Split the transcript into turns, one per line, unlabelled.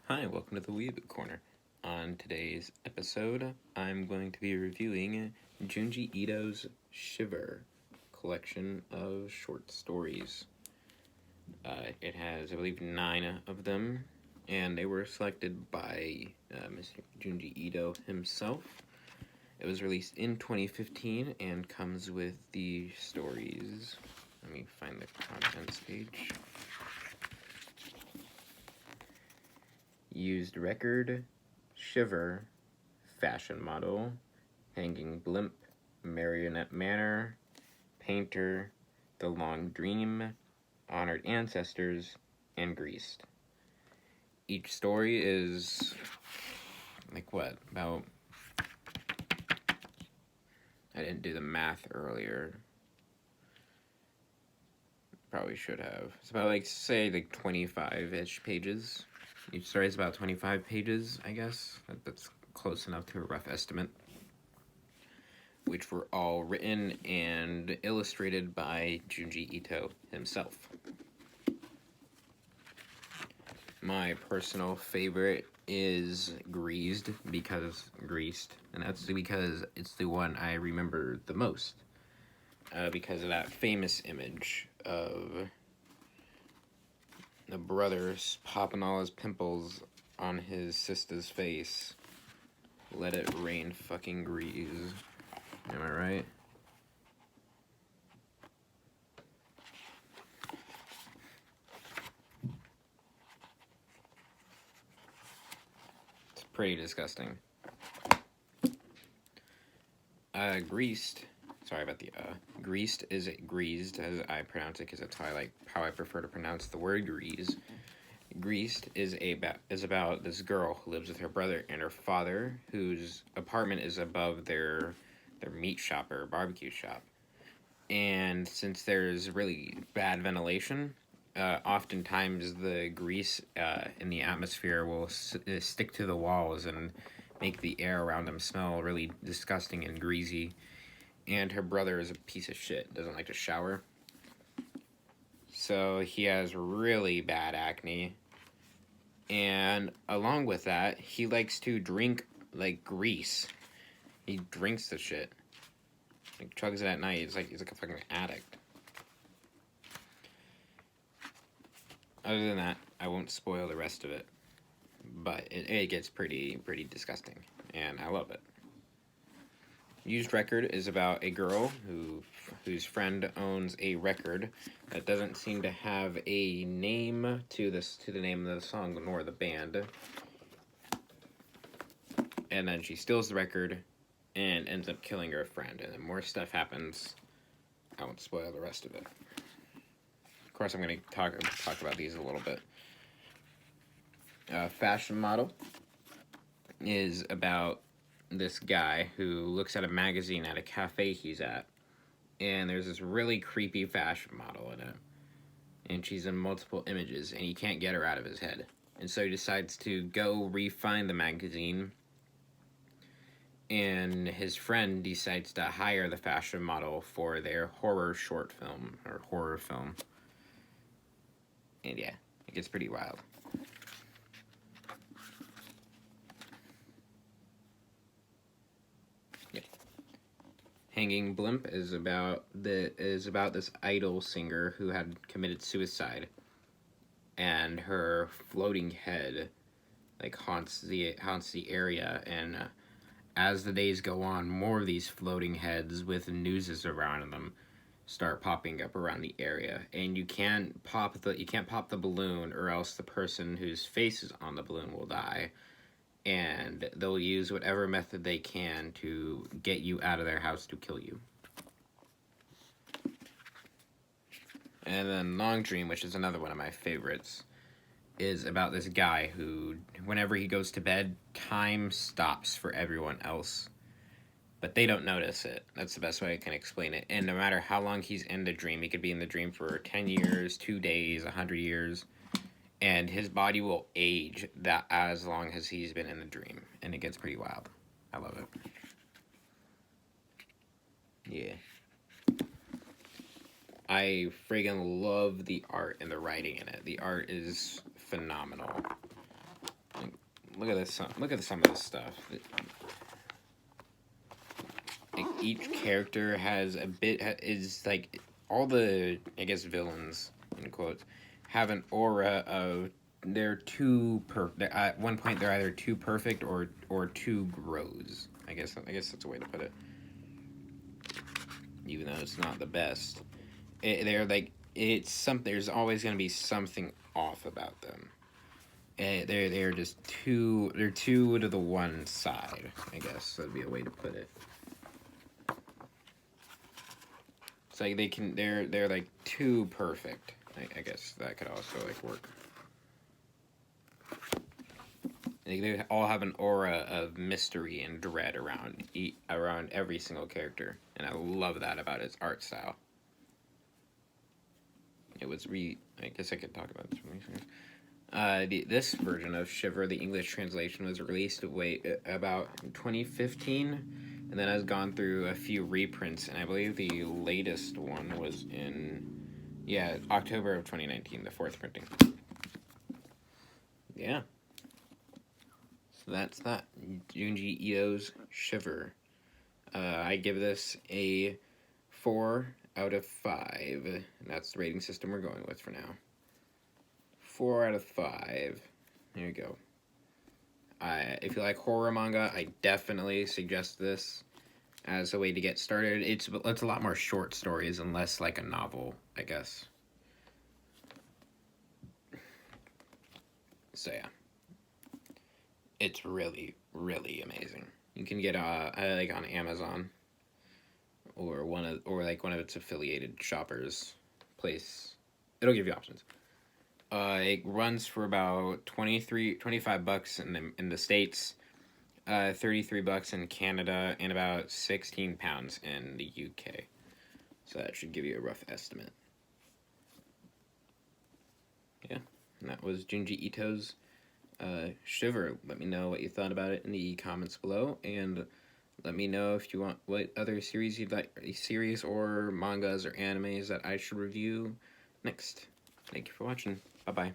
Hi, welcome to the Weeb Corner. On today's episode, I'm going to be reviewing Junji Ito's Shiver collection of short stories. It has, I believe, 9 of them, and they were selected by Mr. Junji Ito himself. It was released in 2015 and comes with the stories. Let me find the contents page. Used record, Shiver, fashion model, hanging blimp, marionette manor, painter, the long dream, honored ancestors, and greased. Each story is about, I didn't do the math earlier. Probably should have. It's about 25-ish pages. Each story is about 25 pages, I guess. That's close enough to a rough estimate. Which were all written and illustrated by Junji Ito himself. My personal favorite is Greased, and that's because it's the one I remember the most. Because of that famous image of the brother's popping all his pimples on his sister's face. Let it rain fucking grease. Am I right? It's pretty disgusting. Greased. Sorry about the Greased is greased as I pronounce it because that's how I prefer to pronounce the word grease. Greased is about this girl who lives with her brother and her father, whose apartment is above their meat shop or barbecue shop. And since there's really bad ventilation, oftentimes the grease in the atmosphere will stick to the walls and make the air around them smell really disgusting and greasy. And her brother is a piece of shit, doesn't like to shower. So he has really bad acne. And along with that, he likes to drink like grease. He drinks the shit. Like chugs it at night. He's like a fucking addict. Other than that, I won't spoil the rest of it. But it gets pretty disgusting. And I love it. Used record is about a girl whose friend owns a record that doesn't seem to have a name to the name of the song nor the band. And then she steals the record and ends up killing her friend. And then more stuff happens. I won't spoil the rest of it. Of course, I'm going to talk about these a little bit. Fashion model is about this guy who looks at a magazine at a cafe he's at, and there's this really creepy fashion model in it, and she's in multiple images, and he can't get her out of his head. And so he decides to go re-find the magazine, and his friend decides to hire the fashion model for their horror film. And yeah, it gets pretty wild. Hanging Blimp is about this idol singer who had committed suicide, and her floating head haunts the area. And as the days go on, more of these floating heads with nooses around them start popping up around the area, and you can't pop the balloon, or else the person whose face is on the balloon will die. And they'll use whatever method they can to get you out of their house to kill you. And then Long Dream, which is another one of my favorites, is about this guy who, whenever he goes to bed, time stops for everyone else. But they don't notice it. That's the best way I can explain it. And no matter how long he's in the dream, he could be in the dream for 10 years, 2 days, 100 years. And his body will age that as long as he's been in the dream. And it gets pretty wild. I love it. Yeah. I friggin' love the art and the writing in it. The art is phenomenal. look at this. Look at some of this stuff. Like, each character has a bit is like all the, I guess, villains in quotes have an aura of they're at one point they're either too perfect or too gross. I guess that's a way to put it. Even though it's not the best, they're like there's always going to be something off about them. They're just too to the one side. I guess that'd be a way to put it. It's like they're like too perfect. I guess that could also like work. Like, they all have an aura of mystery and dread around every single character, and I love that about its art style. It was I guess I could talk about this one. This version of Shiver, the English translation, was released about 2015, and then has gone through a few reprints, and I believe the latest one was in, October of 2019, the 4th printing. Yeah. So that's that. Junji Ito's Shiver. I give this a 4 out of 5, and that's the rating system we're going with for now. 4 out of 5. There you go. If you like horror manga, I definitely suggest this as a way to get started. It's a lot more short stories and less like a novel, I guess. So yeah, it's really, really amazing. You can get like on Amazon or one of its affiliated shoppers place. It'll give you options. It runs for about $25 in the States, $33 in Canada, and about £16 in the UK. So that should give you a rough estimate. Yeah, and that was Junji Ito's Shiver. Let me know what you thought about it in the comments below, and let me know if you want what other series you'd like, series or mangas or animes that I should review next. Thank you for watching. Bye-bye.